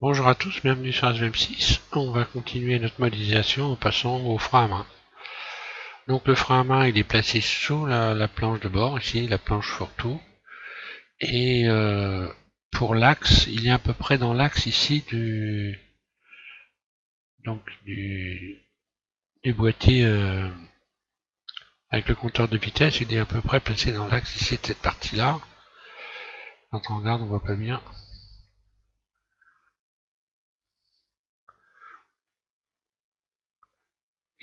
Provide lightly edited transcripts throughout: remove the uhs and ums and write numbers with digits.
Bonjour à tous, bienvenue sur SVM6. On va continuer notre modélisation en passant au frein à main. Donc le frein à main il est placé sous la planche de bord, ici la planche fourre-tout. Et pour l'axe, il est à peu près dans l'axe ici du boîtier avec le compteur de vitesse, il est à peu près placé dans l'axe ici de cette partie-là. Quand on regarde, on voit pas bien.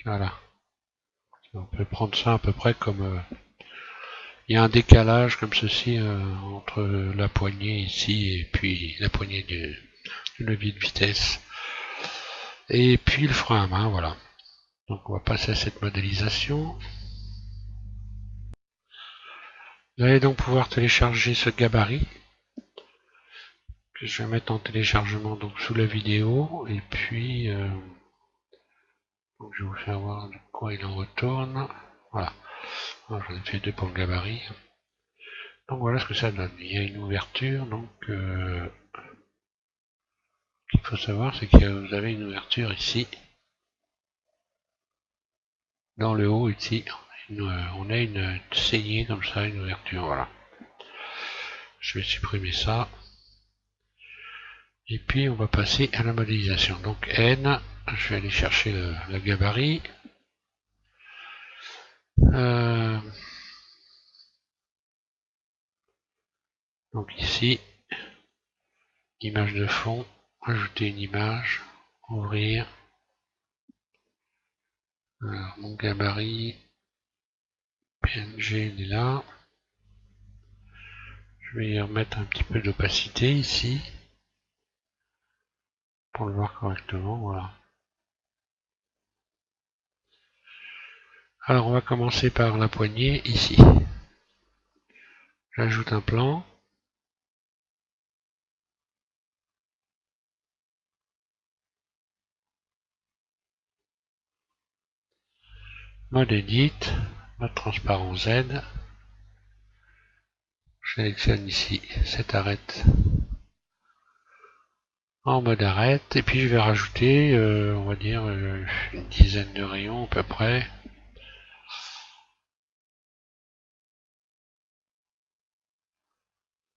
Voilà. On peut prendre ça à peu près comme... il y a un décalage comme ceci entre la poignée ici et puis la poignée du levier de vitesse. Et puis le frein à main, voilà. Donc on va passer à cette modélisation. Vous allez donc pouvoir télécharger ce gabarit que je vais mettre en téléchargement donc sous la vidéo. Et puis donc je vais vous faire voir de quoi il en retourne. Voilà. Alors, j'en ai fait deux pour le gabarit. Donc voilà ce que ça donne. Il y a une ouverture, donc ce qu'il faut savoir c'est que vous avez une ouverture ici. Dans le haut ici, on a une saignée comme ça, une ouverture, voilà. Je vais supprimer ça. Et puis on va passer à la modélisation. Donc N, je vais aller chercher le gabarit. Donc ici, image de fond, ajouter une image, ouvrir. Alors mon gabarit, PNG il est là. Je vais y remettre un petit peu d'opacité ici, pour le voir correctement, voilà. Alors on va commencer par la poignée ici. J'ajoute un plan. Mode Edit, mode transparent Z. Je sélectionne ici cette arête en mode arête. Et puis je vais rajouter, on va dire, une dizaine de rayons à peu près.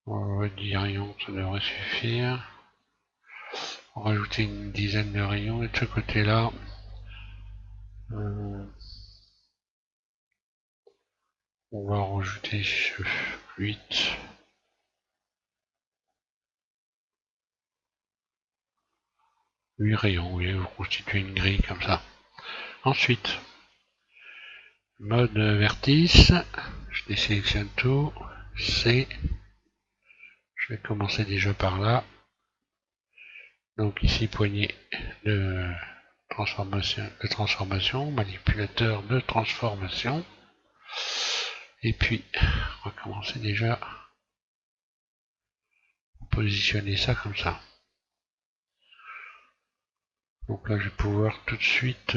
On va dire rayons, ça devrait suffire. On va rajouter une dizaine de rayons et de ce côté-là. On va en rajouter 8. 8 rayons, oui, vous constituez une grille comme ça. Ensuite, mode vertice, je désélectionne tout, C, je vais commencer déjà par là. Donc ici, poignée de transformation, manipulateur de transformation. Et puis, on va commencer déjà à positionner ça comme ça. Donc là, je vais pouvoir tout de suite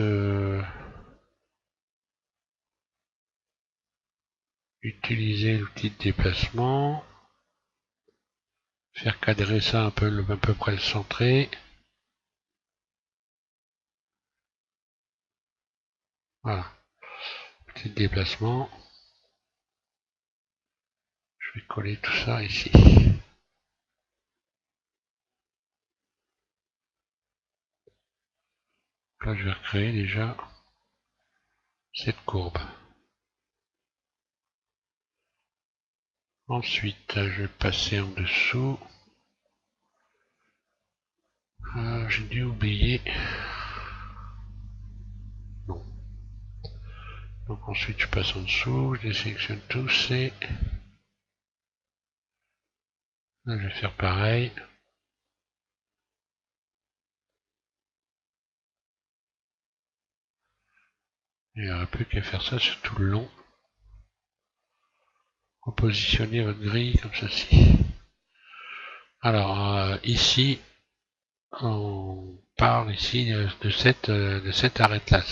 utiliser l'outil de déplacement, faire cadrer ça un peu, à peu près le centré. Voilà, petit déplacement. Je vais coller tout ça ici. Là, je vais recréer déjà cette courbe. Ensuite, je vais passer en dessous. J'ai dû oublier. Non. Donc ensuite, je passe en dessous, je désélectionne tous et là, je vais faire pareil. Il n'y aura plus qu'à faire ça sur tout le long. Repositionnez votre grille comme ceci. Alors ici, on parle ici de cette arête là.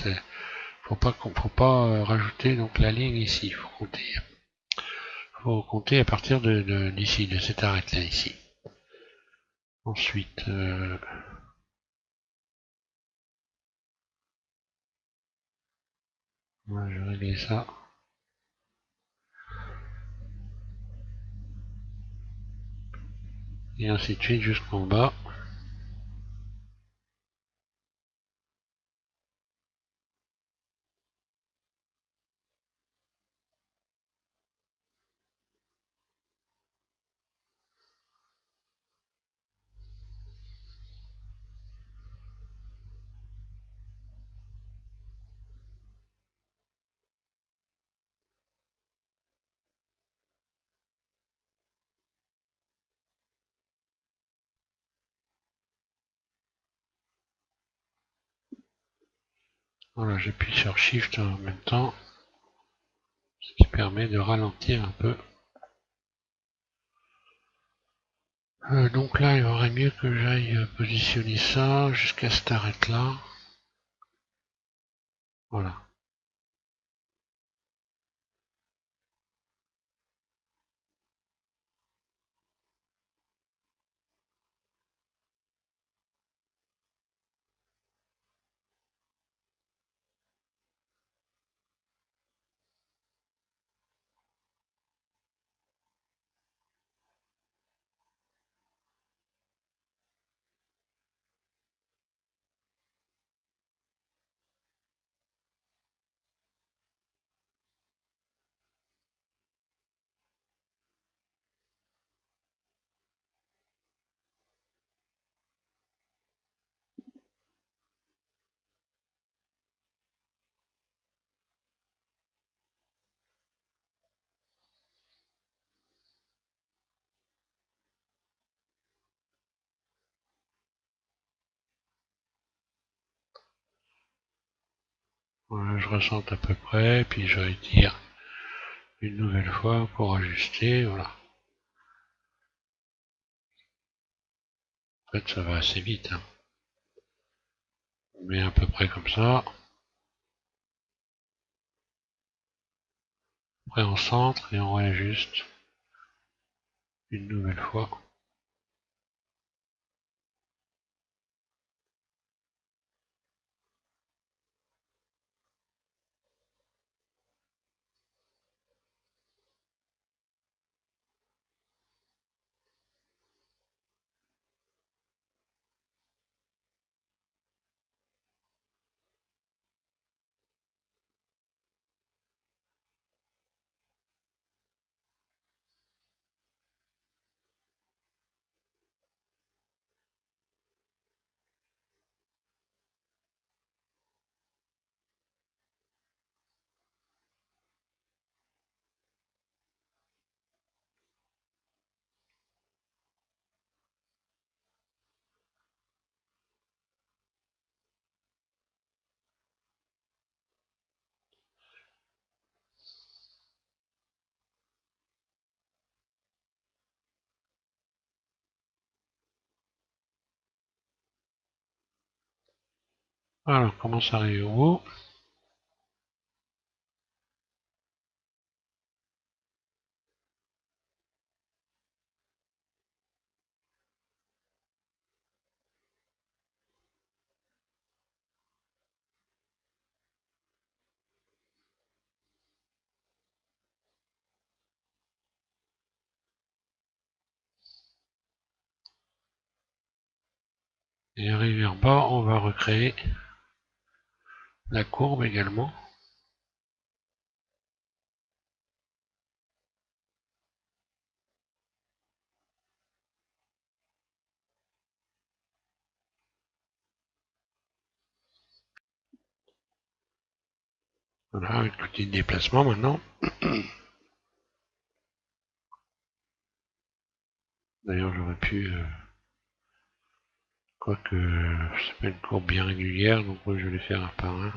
Faut pas rajouter donc la ligne ici. Faut compter à partir d'ici, de cette arête là ici. Ensuite, moi, je vais régler ça. Et ainsi de suite jusqu'en bas. Voilà, j'appuie sur Shift en même temps, ce qui permet de ralentir un peu. Donc là, il aurait mieux que j'aille positionner ça jusqu'à cette arête là. Voilà. Voilà, je ressente à peu près, puis je retire une nouvelle fois pour ajuster, voilà. En fait, ça va assez vite, hein. On met à peu près comme ça. Après, on centre et on réajuste une nouvelle fois. Alors, on commence à arriver au bout. Et arrivé en bas, on va recréer la courbe également. Voilà, avec l'outil de déplacement maintenant. D'ailleurs, j'aurais pu, quoique c'est pas une courbe bien régulière, donc moi je vais les faire un par un.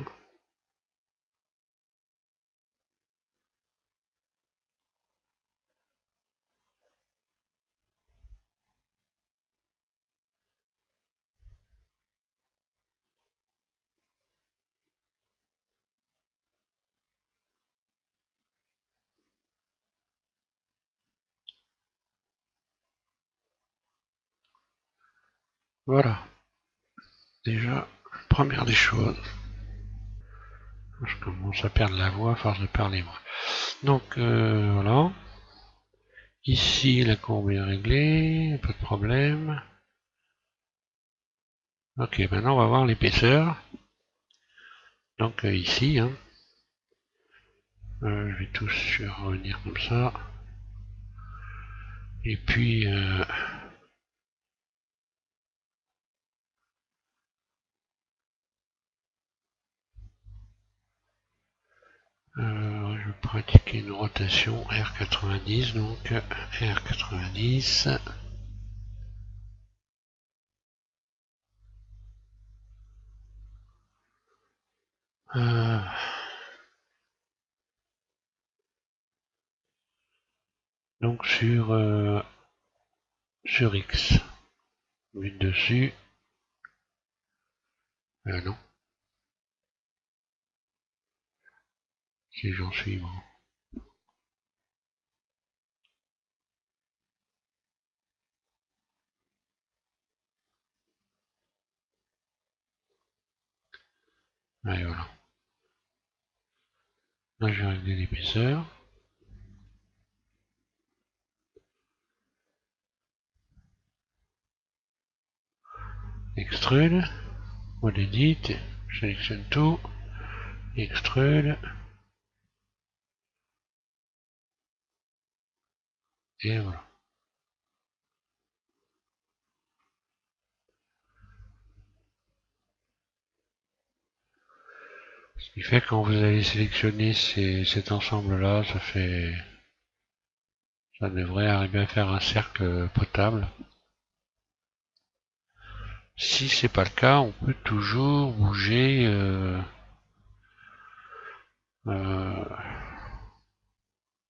Voilà. Déjà, première des choses. Je commence à perdre la voix à force de parler, moi. Donc, voilà. Ici, la courbe est réglée, pas de problème. Ok, maintenant on va voir l'épaisseur. Donc ici, hein, je vais tous revenir comme ça. Et puis, je vais pratiquer une rotation R90, donc R90. Donc sur X. Vue dessus. Non, si j'en suis bon. Allez, voilà. Là, je vais régler l'épaisseur. Extrude. Mode edit. Je sélectionne tout. Extrude. Et voilà. Ce qui fait que quand vous allez sélectionner cet ensemble-là, ça devrait arriver à faire un cercle potable. Si c'est pas le cas, on peut toujours bouger. On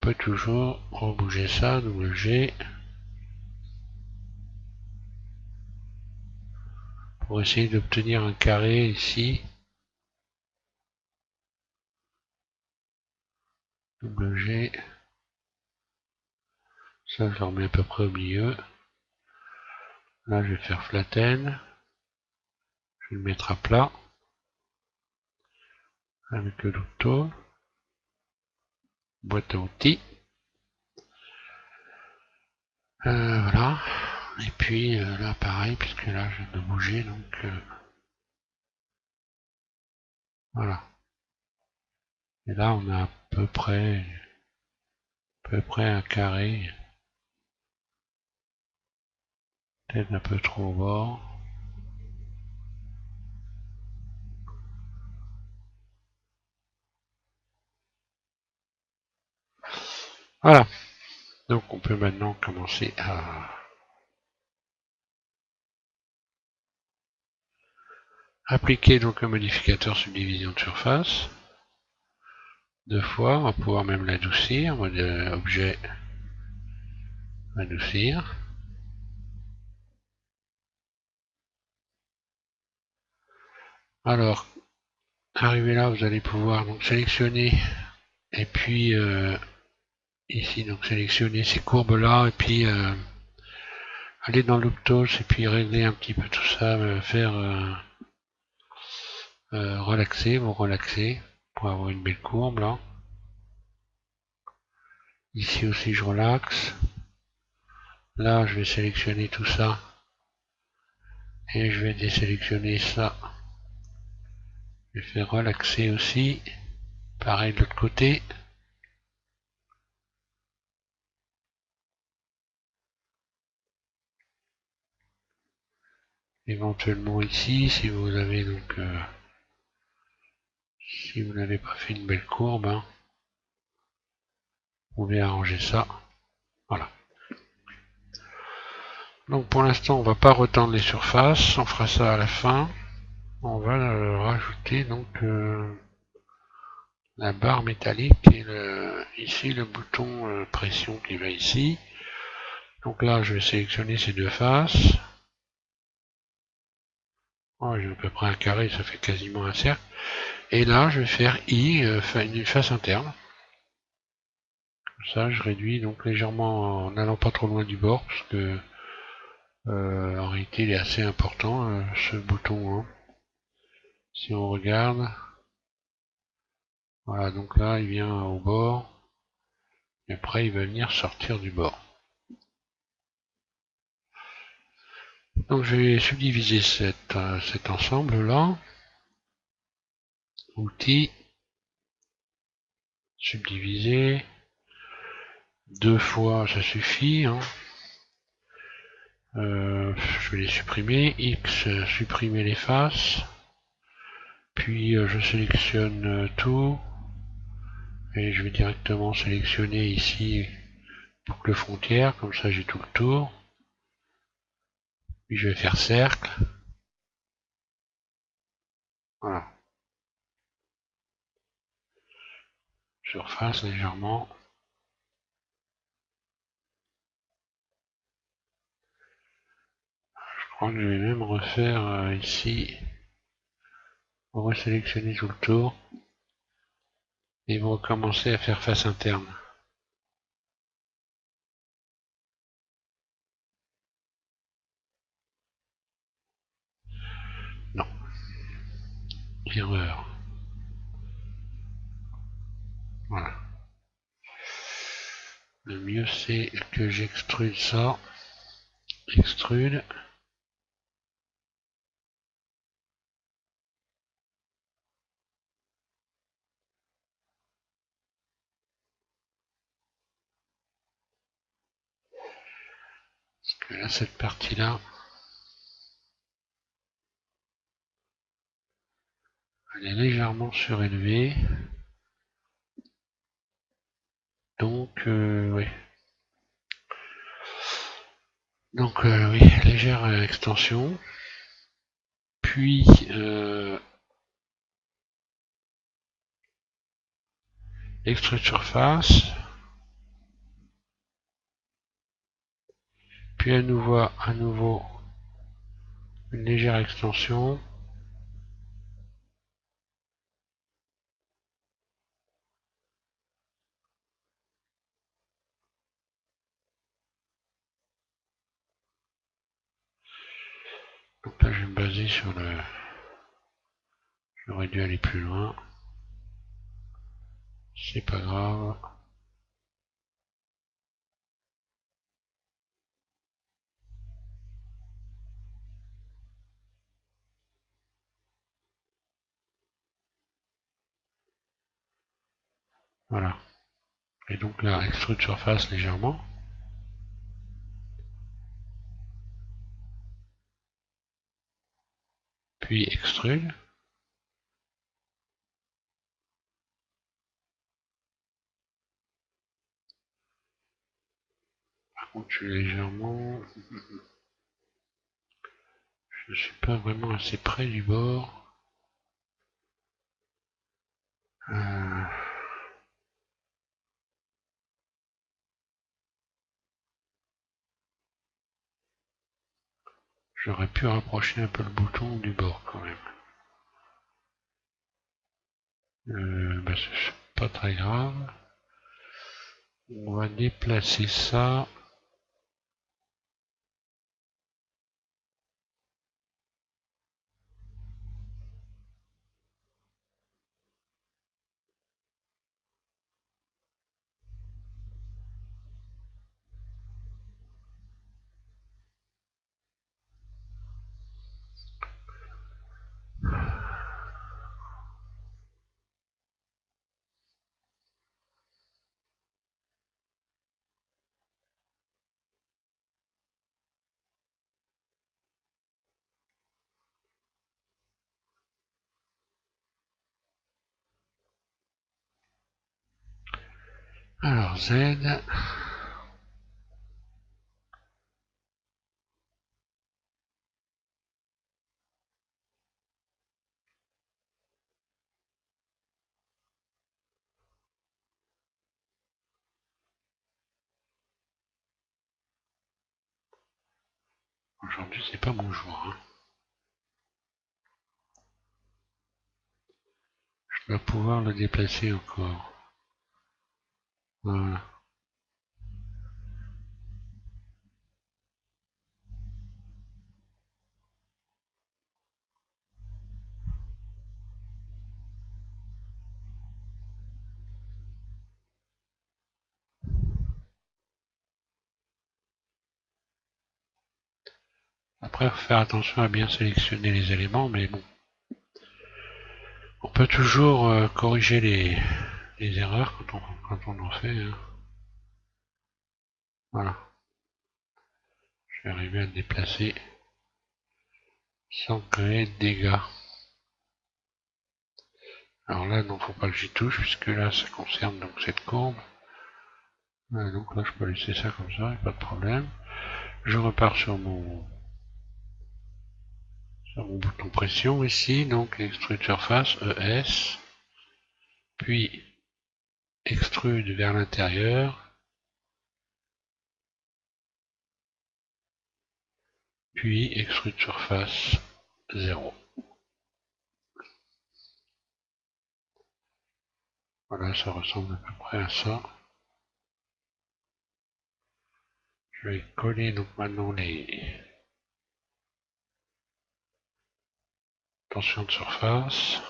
peut toujours rebouger ça, double G, pour essayer d'obtenir un carré ici. Double G. Ça, je le remets à peu près au milieu. Là, je vais faire flatten. Je vais le mettre à plat. Avec le loup boîte à outils. Voilà. Et puis là, pareil, puisque là, je viens de bouger, donc voilà. Et là, on a à peu près un carré. Peut-être un peu trop au bord. Voilà. Donc on peut maintenant commencer à appliquer donc un modificateur subdivision de surface. Deux fois, on va pouvoir même l'adoucir. Mode objet, adoucir. Alors, arrivé là, vous allez pouvoir donc sélectionner et puis ici donc sélectionner ces courbes là et puis aller dans l'Optos et puis régler un petit peu tout ça, faire relaxer, vous relaxer pour avoir une belle courbe là. Ici aussi je relaxe. Là je vais sélectionner tout ça et je vais désélectionner ça. Je vais faire relaxer aussi. Pareil de l'autre côté. Éventuellement ici, si vous avez donc si vous n'avez pas fait une belle courbe, hein, vous pouvez arranger ça. Voilà. Donc pour l'instant, on va pas retendre les surfaces, on fera ça à la fin. On va rajouter donc la barre métallique et ici le bouton pression qui va ici. Donc là, je vais sélectionner ces deux faces. Oh, j'ai à peu près un carré, ça fait quasiment un cercle. Et là, je vais faire I, une face interne. Comme ça, je réduis donc légèrement en n'allant pas trop loin du bord, parce que En réalité, il est assez important, ce bouton, hein. Si on regarde, voilà, donc là, il vient au bord, et après, il va venir sortir du bord. Donc, je vais subdiviser cet ensemble-là. Outils, subdiviser. 2 fois, ça suffit, hein. Je vais les supprimer. X, supprimer les faces. Puis je sélectionne tout. Et je vais directement sélectionner ici boucle frontière, comme ça j'ai tout le tour. Puis je vais faire cercle. Voilà. Surface légèrement. Je crois que je vais même refaire ici. Resélectionner tout le tour. Et recommencer à faire face interne. Non. Erreur. Voilà. Le mieux c'est que j'extrude ça. Extrude. Parce que là, cette partie-là, elle est légèrement surélevée. Donc, oui. Donc, oui, légère extension. Puis, extrude surface. Puis à nouveau une légère extension. Donc là, je vais me baser sur le... J'aurais dû aller plus loin. C'est pas grave. Voilà. Et donc là, extrude surface légèrement. Puis extrude. Par contre, je suis légèrement... Je suis pas vraiment assez près du bord. Euh, J'aurais pu rapprocher un peu le bouton du bord quand même. Bah, c'est pas très grave. On va déplacer ça. Alors Z. Aujourd'hui, c'est pas mon jour, hein. Je dois pouvoir le déplacer encore. Voilà. Après, il faut faire attention à bien sélectionner les éléments, mais bon. On peut toujours corriger les erreurs quand on en fait. Hein. Voilà. Je vais arriver à le déplacer sans créer de dégâts. Alors là, non, faut pas que j'y touche, puisque là, ça concerne donc cette courbe. Donc là, je peux laisser ça comme ça, pas de problème. Je repars sur mon bouton pression ici, donc extrude surface, ES, puis extrude vers l'intérieur, puis extrude surface 0. Voilà, ça ressemble à peu près à ça. Je vais coller donc maintenant les tensions de surface.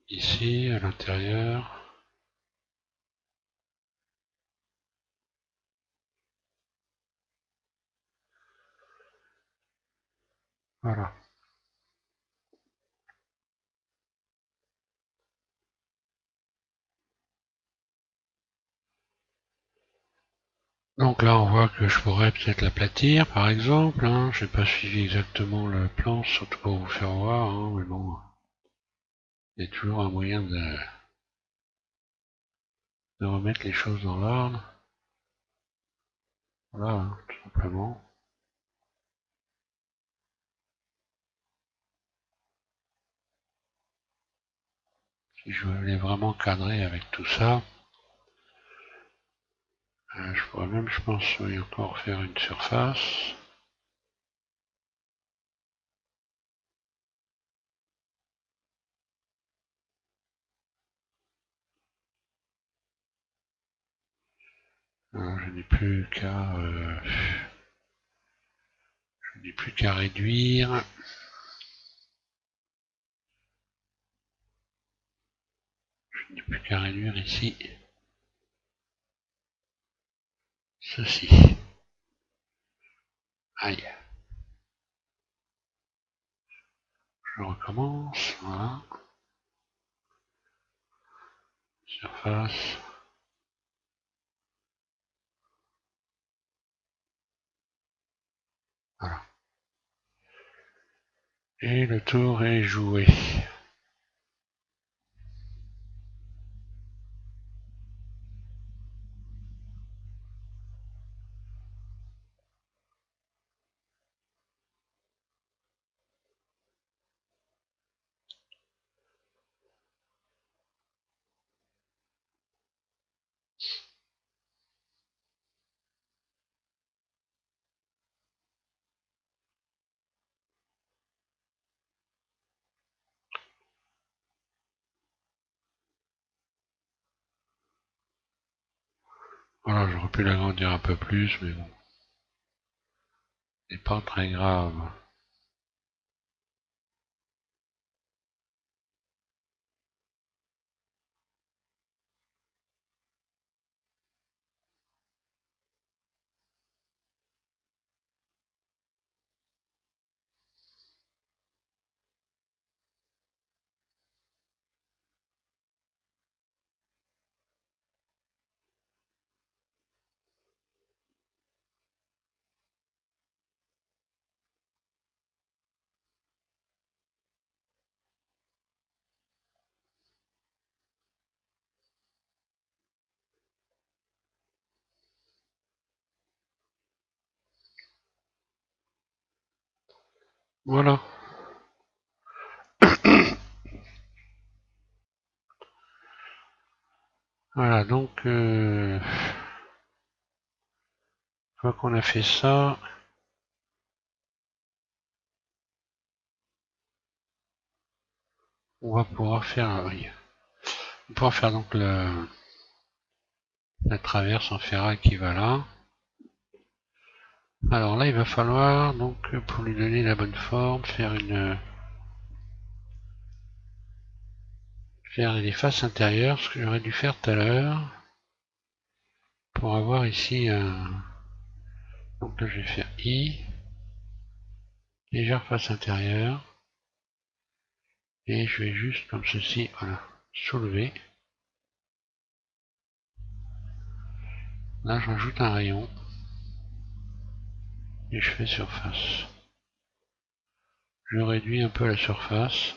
Ici, à l'intérieur. Voilà. Donc là, on voit que je pourrais peut-être l'aplatir, par exemple. Hein. Je n'ai pas suivi exactement le plan, surtout pour vous faire voir. Hein, mais bon, il y a toujours un moyen de remettre les choses dans l'ordre. Voilà, hein, tout simplement. Si je voulais vraiment cadrer avec tout ça, je pourrais même, je pense, oui, encore faire une surface. Je n'ai plus qu'à réduire. Je n'ai plus qu'à réduire ici ceci. Aïe. Je recommence. Voilà. Surface. Voilà. Et le tour est joué. Voilà, j'aurais pu l'agrandir un peu plus, mais bon. C'est pas très grave. Voilà. Voilà, donc, une fois qu'on a fait ça, on va pouvoir faire, oui, on va pouvoir faire donc la traverse en ferraille qui va là. Alors là, il va falloir, donc, pour lui donner la bonne forme, faire faire les faces intérieures, ce que j'aurais dû faire tout à l'heure, pour avoir ici un... Donc là je vais faire I, légère face intérieure, et je vais juste comme ceci, voilà, soulever. Là je rajoute un rayon, et je fais surface. Je réduis un peu la surface.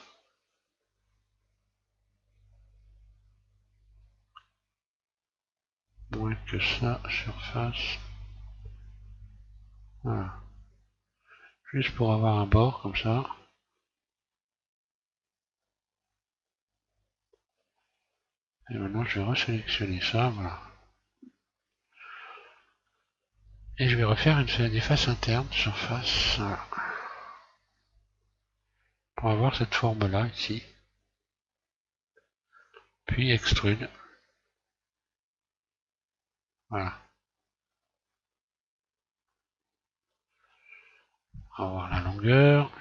Moins que ça, surface. Voilà. Juste pour avoir un bord comme ça. Et maintenant je vais resélectionner ça, voilà. Et je vais refaire des faces internes, surface, voilà. Pour avoir cette forme là ici. Puis extrude. Voilà. On va voir la longueur.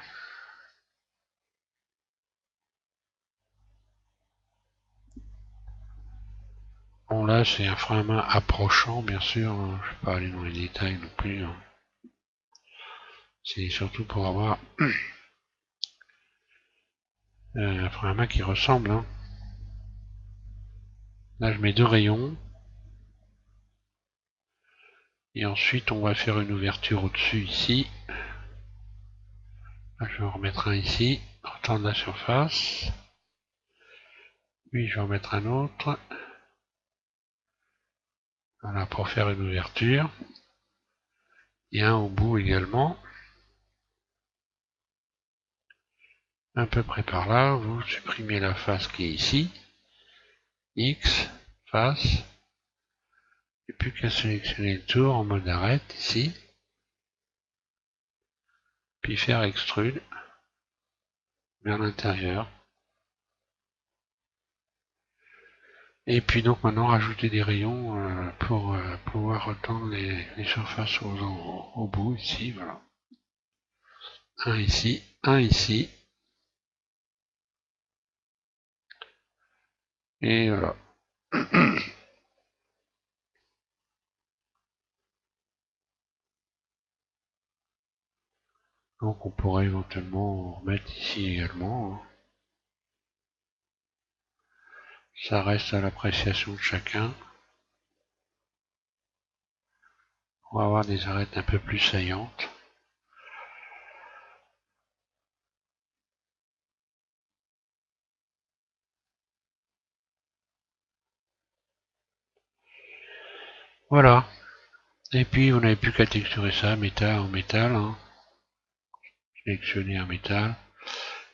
Bon là c'est un frein à main approchant bien sûr, hein. Je ne vais pas aller dans les détails non plus, hein. C'est surtout pour avoir un frein à main qui ressemble, hein. Là je mets 2 rayons. Et ensuite on va faire une ouverture au-dessus ici. Là, je vais en remettre un ici, retendre la surface. Puis je vais en mettre un autre. Voilà, pour faire une ouverture. Et un au bout également. À peu près par là, vous supprimez la face qui est ici. X, face. Et plus qu'à sélectionner le tour en mode arrête ici. Puis faire extrude vers l'intérieur. Et puis donc maintenant rajouter des rayons pour pouvoir retendre les surfaces au bout ici, voilà. Un ici, un ici. Et voilà. Donc on pourrait éventuellement en remettre ici également, hein. Ça reste à l'appréciation de chacun. On va avoir des arêtes un peu plus saillantes. Voilà. Et puis vous n'avez plus qu'à texturer ça métal en métal, hein. Sélectionner un métal.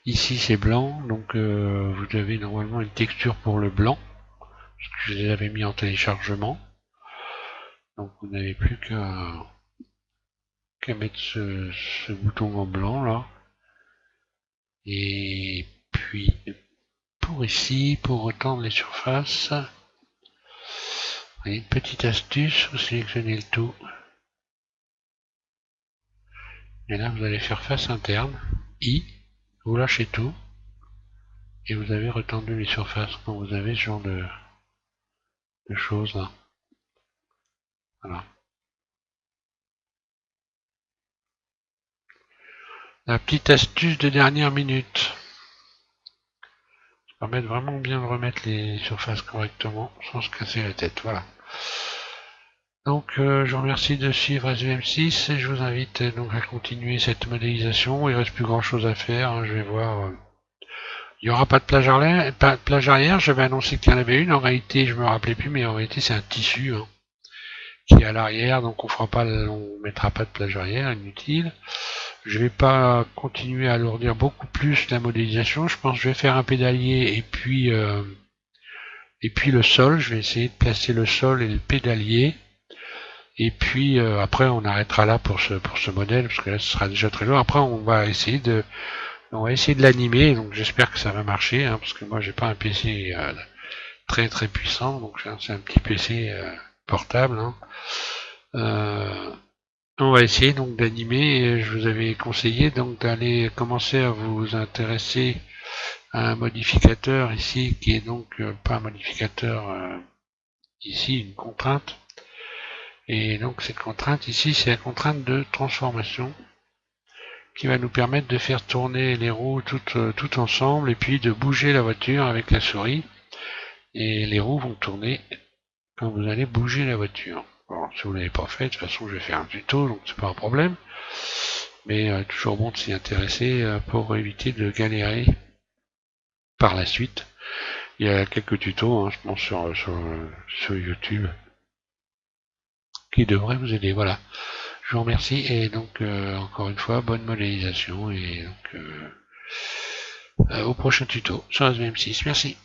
Ici c'est blanc, donc vous avez normalement une texture pour le blanc, parce que je les avais mis en téléchargement. Donc vous n'avez plus qu'à mettre ce bouton en blanc là. Et puis pour ici, pour retendre les surfaces, une petite astuce, vous sélectionnez le tout. Et là vous allez faire face interne, I, vous lâchez tout, et vous avez retendu les surfaces quand vous avez ce genre de choses là. Voilà. La petite astuce de dernière minute. Ça permet de vraiment bien remettre les surfaces correctement sans se casser la tête. Voilà. Donc je vous remercie de suivre SVM6 et je vous invite donc à continuer cette modélisation. Il ne reste plus grand chose à faire, hein. Je vais voir. Il n'y aura pas de plage arrière, j'avais annoncé qu'il y en avait une. En réalité, je me rappelais plus, mais en réalité c'est un tissu, hein, qui est à l'arrière, donc on mettra pas de plage arrière, inutile. Je vais pas continuer à alourdir beaucoup plus la modélisation. Je pense que je vais faire un pédalier et puis le sol. Je vais essayer de placer le sol et le pédalier. Et puis après on arrêtera là pour ce modèle, parce que là ce sera déjà très lourd. Après on va essayer de l'animer, donc j'espère que ça va marcher, hein, parce que moi j'ai pas un PC très très puissant, donc c'est un petit PC portable, hein. On va essayer donc d'animer, et je vous avais conseillé donc d'aller commencer à vous intéresser un modificateur ici qui est donc pas un modificateur ici, une contrainte. Et donc cette contrainte ici, c'est la contrainte de transformation qui va nous permettre de faire tourner les roues toutes ensemble et puis de bouger la voiture avec la souris. Et les roues vont tourner quand vous allez bouger la voiture. Bon, si vous ne l'avez pas fait, de toute façon je vais faire un tuto, donc c'est pas un problème. Mais toujours bon de s'y intéresser pour éviter de galérer par la suite. Il y a quelques tutos, hein, je pense, sur YouTube qui devraient vous aider. Voilà. Je vous remercie et donc encore une fois, bonne modélisation et donc au prochain tuto sur SVM6. Merci.